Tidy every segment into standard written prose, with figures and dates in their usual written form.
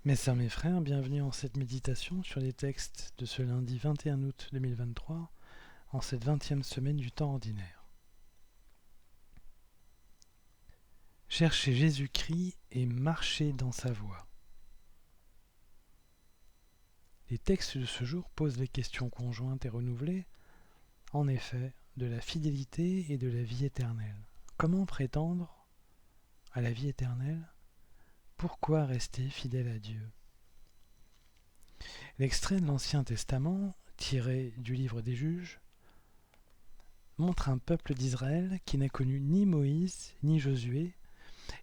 Mes sœurs, mes frères, bienvenue en cette méditation sur les textes de ce lundi 21 août 2023, en cette 20e semaine du temps ordinaire. Cherchez Jésus-Christ et marchez dans sa voie. Les textes de ce jour posent les questions conjointes et renouvelées, en effet, de la fidélité et de la vie éternelle. Comment prétendre à la vie éternelle ? Pourquoi rester fidèle à Dieu ? L'extrait de l'Ancien Testament, tiré du livre des Juges, montre un peuple d'Israël qui n'a connu ni Moïse ni Josué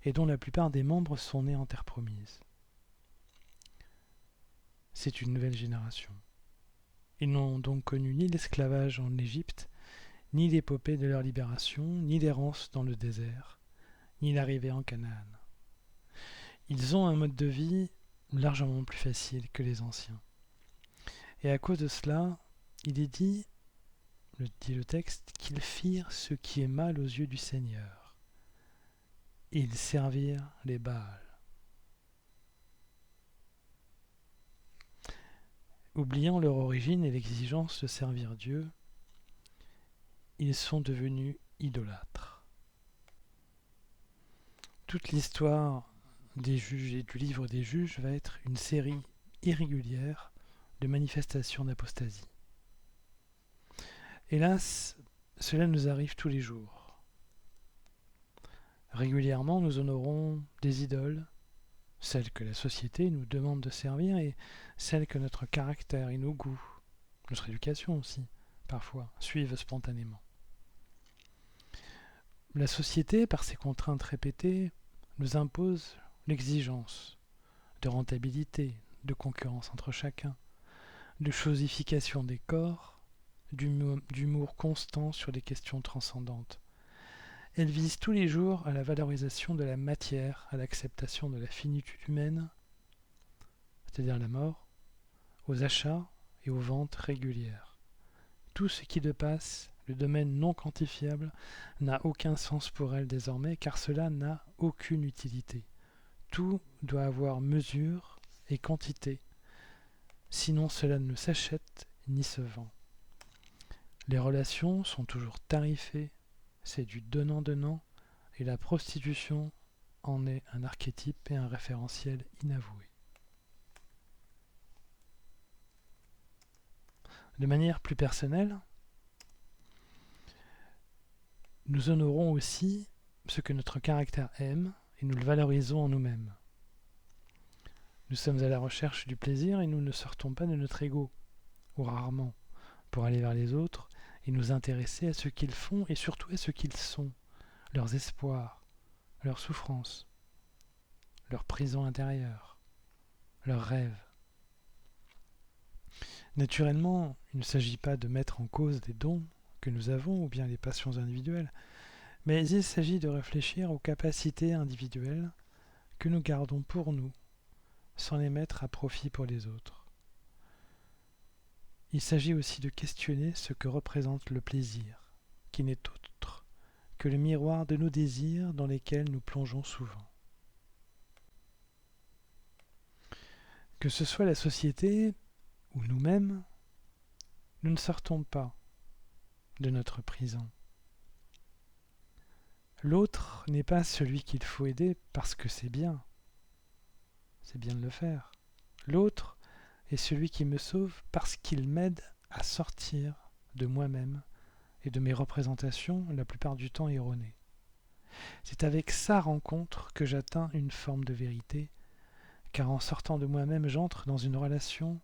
et dont la plupart des membres sont nés en terre promise. C'est une nouvelle génération. Ils n'ont donc connu ni l'esclavage en Égypte, ni l'épopée de leur libération, ni l'errance dans le désert, ni l'arrivée en Canaan. Ils ont un mode de vie largement plus facile que les anciens. Et à cause de cela, il est dit le texte, qu'ils firent ce qui est mal aux yeux du Seigneur. Ils servirent les Baals. Oubliant leur origine et l'exigence de servir Dieu, ils sont devenus idolâtres. Toute l'histoire des juges et du livre des juges va être une série irrégulière de manifestations d'apostasie. Hélas, cela nous arrive tous les jours. Régulièrement, nous honorons des idoles, celles que la société nous demande de servir et celles que notre caractère et nos goûts, notre éducation aussi, parfois, suivent spontanément. La société, par ses contraintes répétées, nous impose l'exigence de rentabilité, de concurrence entre chacun, de chosification des corps, d'humour constant sur des questions transcendantes. Elle vise tous les jours à la valorisation de la matière, à l'acceptation de la finitude humaine, c'est-à-dire la mort, aux achats et aux ventes régulières. Tout ce qui dépasse le domaine non quantifiable n'a aucun sens pour elle désormais, car cela n'a aucune utilité. Tout doit avoir mesure et quantité, sinon cela ne s'achète ni se vend. Les relations sont toujours tarifées, c'est du donnant-donnant, et la prostitution en est un archétype et un référentiel inavoué. De manière plus personnelle, nous honorons aussi ce que notre caractère aime et nous le valorisons en nous-mêmes. Nous sommes à la recherche du plaisir et nous ne sortons pas de notre ego, ou rarement, pour aller vers les autres et nous intéresser à ce qu'ils font et surtout à ce qu'ils sont, leurs espoirs, leurs souffrances, leurs prisons intérieures, leurs rêves. Naturellement, il ne s'agit pas de mettre en cause des dons que nous avons ou bien les passions individuelles, mais il s'agit de réfléchir aux capacités individuelles que nous gardons pour nous, sans les mettre à profit pour les autres. Il s'agit aussi de questionner ce que représente le plaisir, qui n'est autre que le miroir de nos désirs dans lesquels nous plongeons souvent. Que ce soit la société ou nous-mêmes, nous ne sortons pas de notre prison. L'autre n'est pas celui qu'il faut aider parce que c'est bien de le faire. L'autre est celui qui me sauve parce qu'il m'aide à sortir de moi-même et de mes représentations, la plupart du temps erronées. C'est avec sa rencontre que j'atteins une forme de vérité, car en sortant de moi-même, j'entre dans une relation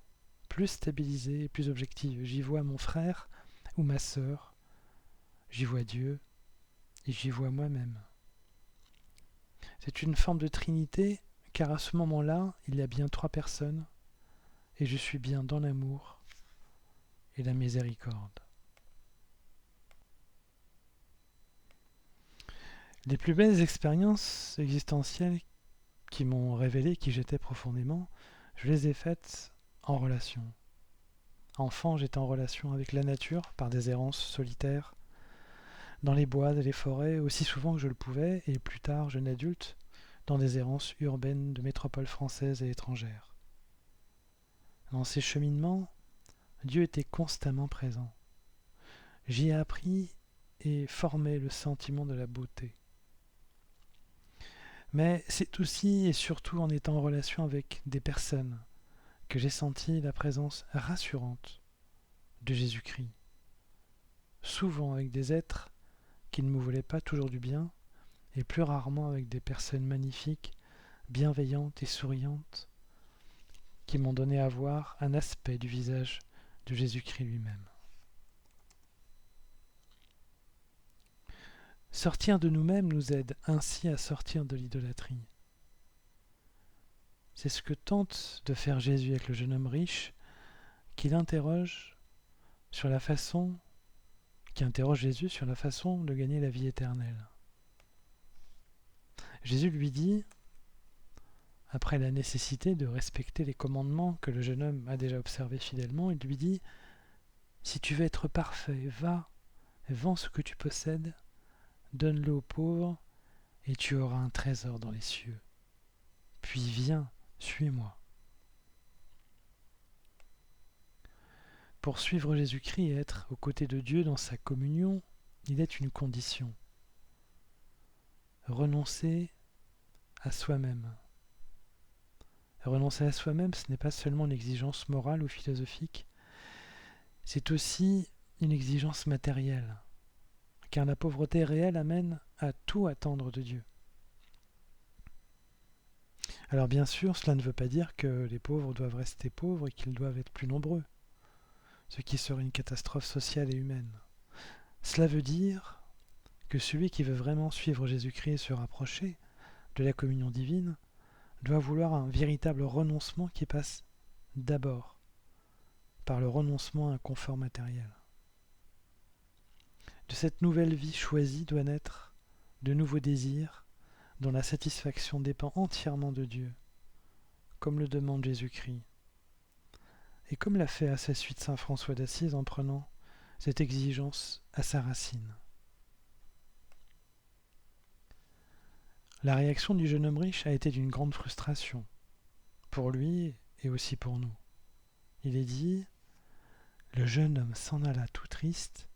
plus stabilisée et plus objective. J'y vois mon frère ou ma sœur, j'y vois Dieu et j'y vois moi-même. C'est une forme de trinité, car à ce moment-là, il y a bien 3 personnes, et je suis bien dans l'amour et la miséricorde. Les plus belles expériences existentielles qui m'ont révélé qui j'étais profondément, je les ai faites en relation. Enfant, j'étais en relation avec la nature par des errances solitaires, dans les bois et les forêts, aussi souvent que je le pouvais, et plus tard, jeune adulte, dans des errances urbaines de métropoles françaises et étrangères. Dans ces cheminements, Dieu était constamment présent. J'y ai appris et formé le sentiment de la beauté. Mais c'est aussi et surtout en étant en relation avec des personnes que j'ai senti la présence rassurante de Jésus-Christ. Souvent avec des êtres qui ne me voulaient pas toujours du bien, et plus rarement avec des personnes magnifiques, bienveillantes et souriantes, qui m'ont donné à voir un aspect du visage de Jésus-Christ lui-même. Sortir de nous-mêmes nous aide ainsi à sortir de l'idolâtrie. C'est ce que tente de faire Jésus avec le jeune homme riche, qui interroge Jésus sur la façon de gagner la vie éternelle. Jésus lui dit, après la nécessité de respecter les commandements que le jeune homme a déjà observés fidèlement, il lui dit, « Si tu veux être parfait, va, vends ce que tu possèdes, donne-le aux pauvres, et tu auras un trésor dans les cieux. Puis viens, suis-moi. » Pour suivre Jésus-Christ et être aux côtés de Dieu dans sa communion, il est une condition. Renoncer à soi-même. Renoncer à soi-même, ce n'est pas seulement une exigence morale ou philosophique, c'est aussi une exigence matérielle, car la pauvreté réelle amène à tout attendre de Dieu. Alors bien sûr, cela ne veut pas dire que les pauvres doivent rester pauvres et qu'ils doivent être plus nombreux, ce qui serait une catastrophe sociale et humaine. Cela veut dire que celui qui veut vraiment suivre Jésus-Christ et se rapprocher de la communion divine doit vouloir un véritable renoncement qui passe d'abord par le renoncement à un confort matériel. De cette nouvelle vie choisie doit naître de nouveaux désirs dont la satisfaction dépend entièrement de Dieu, comme le demande Jésus-Christ, et comme l'a fait à sa suite saint François d'Assise en prenant cette exigence à sa racine. La réaction du jeune homme riche a été d'une grande frustration, pour lui et aussi pour nous. Il est dit, le jeune homme s'en alla tout triste,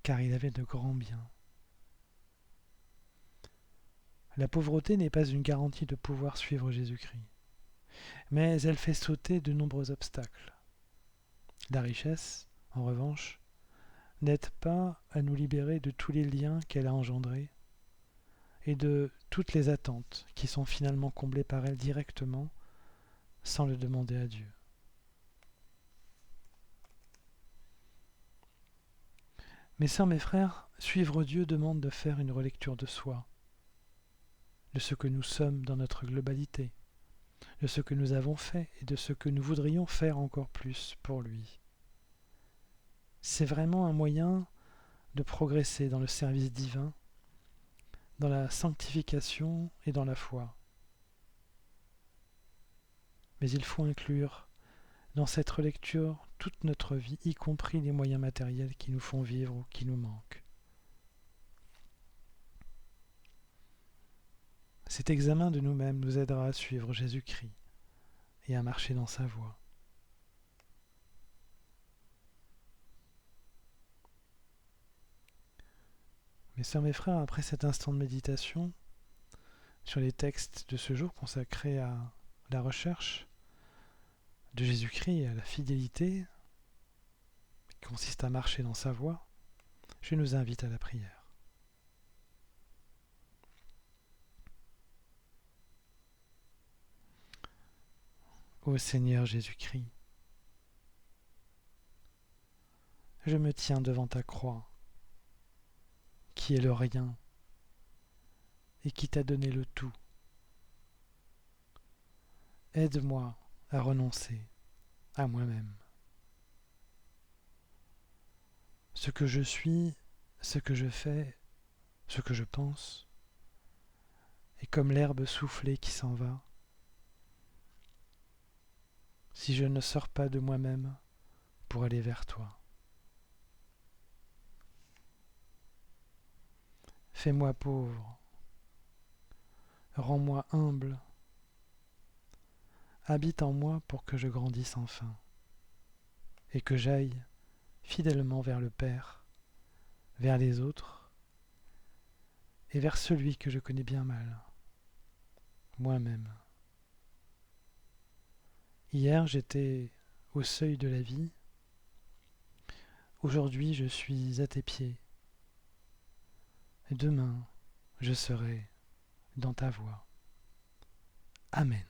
car il avait de grands biens. La pauvreté n'est pas une garantie de pouvoir suivre Jésus-Christ, mais elle fait sauter de nombreux obstacles. La richesse, en revanche, n'aide pas à nous libérer de tous les liens qu'elle a engendrés et de toutes les attentes qui sont finalement comblées par elle directement sans le demander à Dieu. Mes sœurs, mes frères, suivre Dieu demande de faire une relecture de soi, de ce que nous sommes dans notre globalité, de ce que nous avons fait et de ce que nous voudrions faire encore plus pour lui. C'est vraiment un moyen de progresser dans le service divin, dans la sanctification et dans la foi. Mais il faut inclure dans cette relecture toute notre vie, y compris les moyens matériels qui nous font vivre ou qui nous manquent. Cet examen de nous-mêmes nous aidera à suivre Jésus-Christ et à marcher dans sa voie. Mes sœurs, mes frères, après cet instant de méditation sur les textes de ce jour consacrés à la recherche de Jésus-Christ et à la fidélité qui consiste à marcher dans sa voie, je nous invite à la prière. Ô Seigneur Jésus-Christ, je me tiens devant ta croix, qui est le rien et qui t'a donné le tout. Aide-moi à renoncer à moi-même. Ce que je suis, ce que je fais, ce que je pense, est comme l'herbe soufflée qui s'en va. Si je ne sors pas de moi-même pour aller vers toi. Fais-moi pauvre. Rends-moi humble. Habite en moi pour que je grandisse enfin, et que j'aille fidèlement vers le Père, vers les autres, et vers celui que je connais bien mal, moi-même. Hier, j'étais au seuil de la vie. Aujourd'hui, je suis à tes pieds. Et demain, je serai dans ta voie. Amen.